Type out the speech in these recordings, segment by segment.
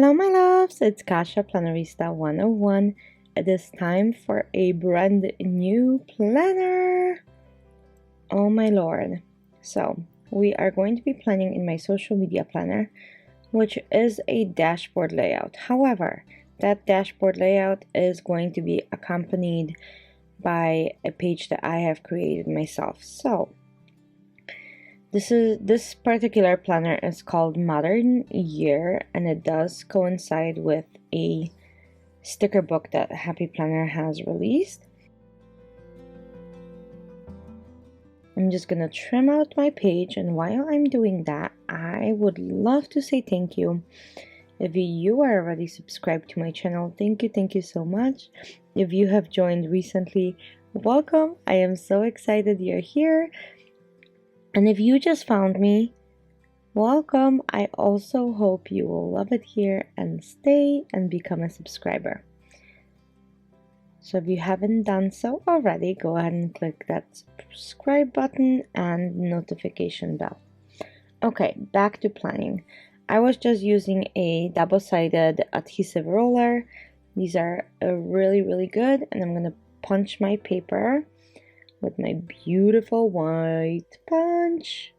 Hello my loves, it's Kasha Plannerista 101. It is time for a brand new planner. Oh my lord. So we are going to be planning in my social media planner, which is a dashboard layout. However, that dashboard layout is going to be accompanied by a page that I have created myself. So this particular planner is called Modern Year, and it does coincide with a sticker book that Happy Planner has released. I'm just gonna trim out my page, and while I'm doing that, I would love to say thank you. If you are already subscribed to my channel, thank you so much. If you have joined recently, welcome. I am so excited you're here. And if you just found me, welcome. I also hope you will love it here and stay and become a subscriber. So if you haven't done so already, go ahead and click that subscribe button and notification bell. Okay, back to planning. I was just using a double-sided adhesive roller. These are really good, and I'm gonna punch my paper with my beautiful white punch.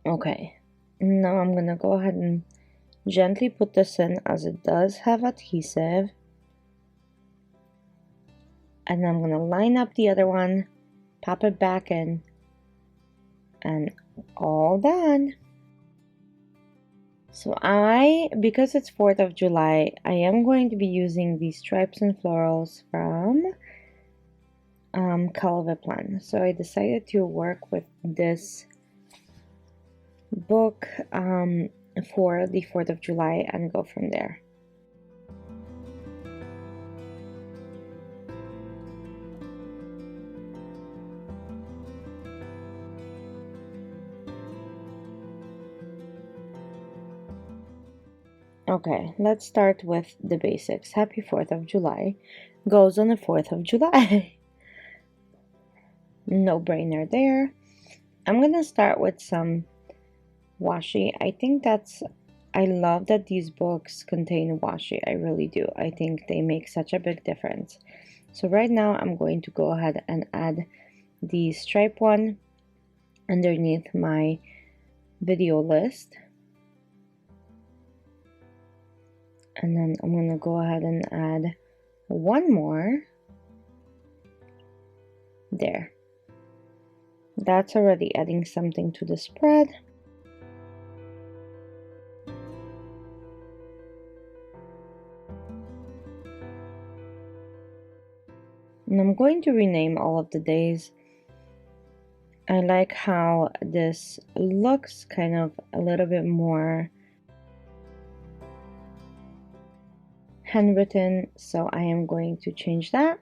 Okay, now I'm gonna go ahead and gently put this in, as it does have adhesive. And I'm gonna line up the other one, pop it back in, and all done. So because it's 4th of July, I am going to be using these stripes and florals from Calviplan. So I decided to work with this book for the 4th of July and go from there. Okay, let's start with the basics. Happy 4th of July goes on the 4th of July. No brainer there. I'm gonna start with some washi. I love that these books contain washi. I really do. I think they make such a big difference. So right now I'm going to go ahead and add the stripe one underneath my video list. And then I'm going to go ahead and add one more there. That's already adding something to the spread. And I'm going to rename all of the days. I like how this looks kind of a little bit more handwritten, so I am going to change that.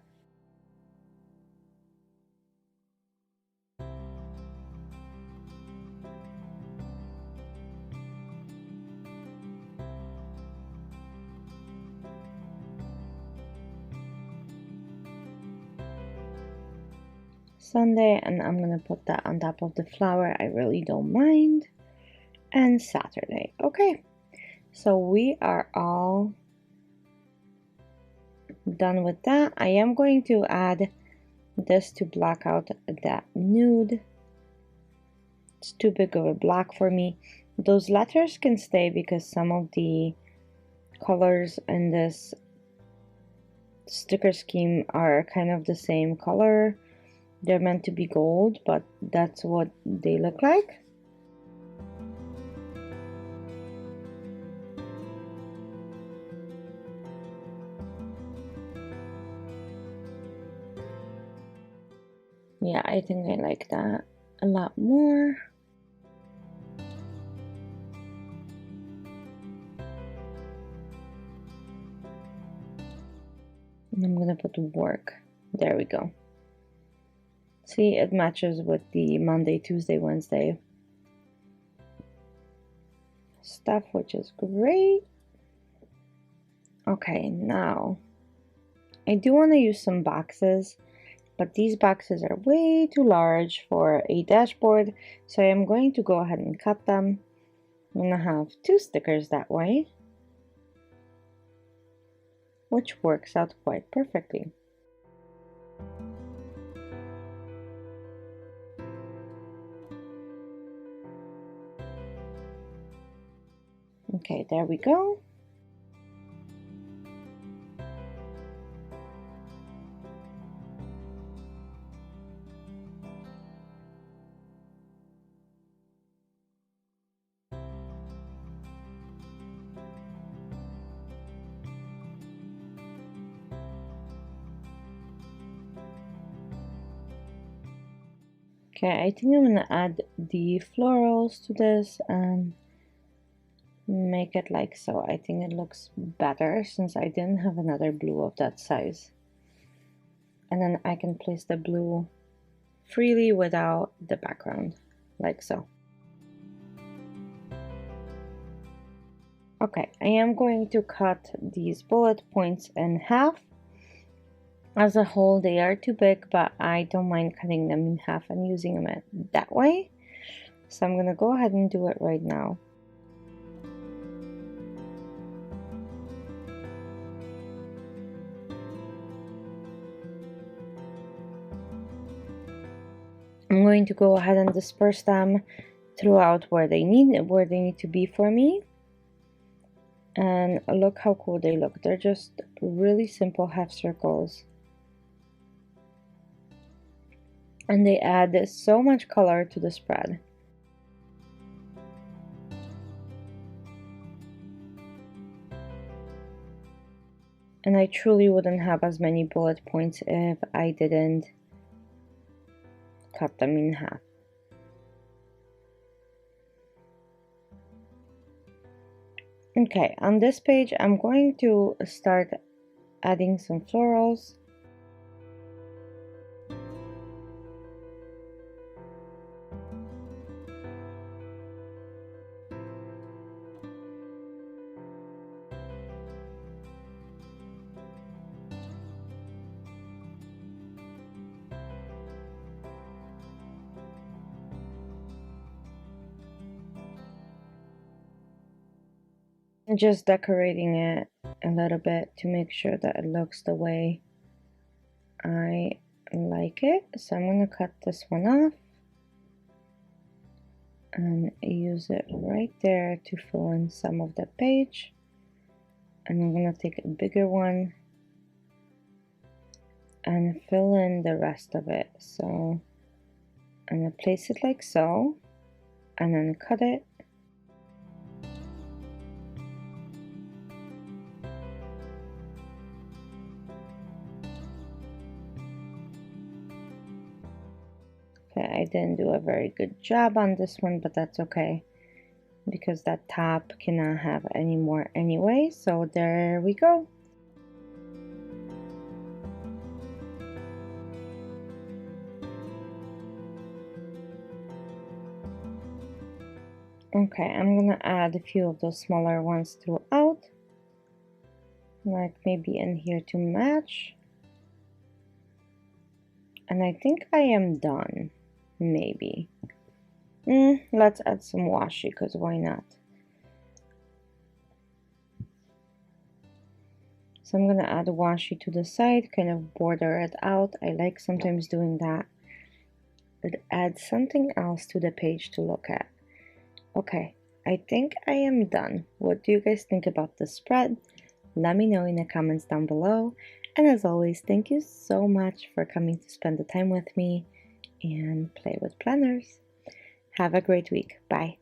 Sunday, and I'm gonna put that on top of the flower. I really don't mind. And Saturday. Okay, so we are all done with that. I am going to add this to black out that nude. It's too big of a black for me. Those letters can stay because some of the colors in this sticker scheme are kind of the same color. They're meant to be gold, but that's what they look like. Yeah, I think I like that a lot more. And I'm gonna put work. There we go. See, it matches with the Monday, Tuesday, Wednesday stuff, which is great. Okay, now I do want to use some boxes, but these boxes are way too large for a dashboard, so I am going to go ahead and cut them. I'm gonna have 2 stickers that way, which works out quite perfectly. Okay, there we go. Okay, I think I'm gonna add the florals to this and make it like so. I think it looks better since I didn't have another blue of that size. And then I can place the blue freely without the background, like so. Okay, I am going to cut these bullet points in half. As a whole, they are too big, but I don't mind cutting them in half and using them that way. So I'm gonna go ahead and do it right now. I'm going to go ahead and disperse them throughout where they need to be for me. And look how cool they look. They're just really simple half circles. And they add so much color to the spread. And I truly wouldn't have as many bullet points if I didn't cut them in half. Okay, on this page I'm going to start adding some florals. Just decorating it a little bit to make sure that it looks the way I like it. So I'm going to cut this one off and use it right there to fill in some of the page. And I'm going to take a bigger one and fill in the rest of it. So I'm going to place it like so and then cut it. Okay, I didn't do a very good job on this one, but that's okay because that top cannot have any more anyway. So there we go. Okay, I'm gonna add a few of those smaller ones throughout, like maybe in here to match. And I think I am done. Maybe. Let's add some washi, because why not? So I'm gonna add washi to the side, kind of border it out. I like sometimes doing that. It adds something else to the page to look at. Okay, I think I am done. What do you guys think about the spread? Let me know in the comments down below. And as always, thank you so much for coming to spend the time with me and play with planners. Have a great week. Bye.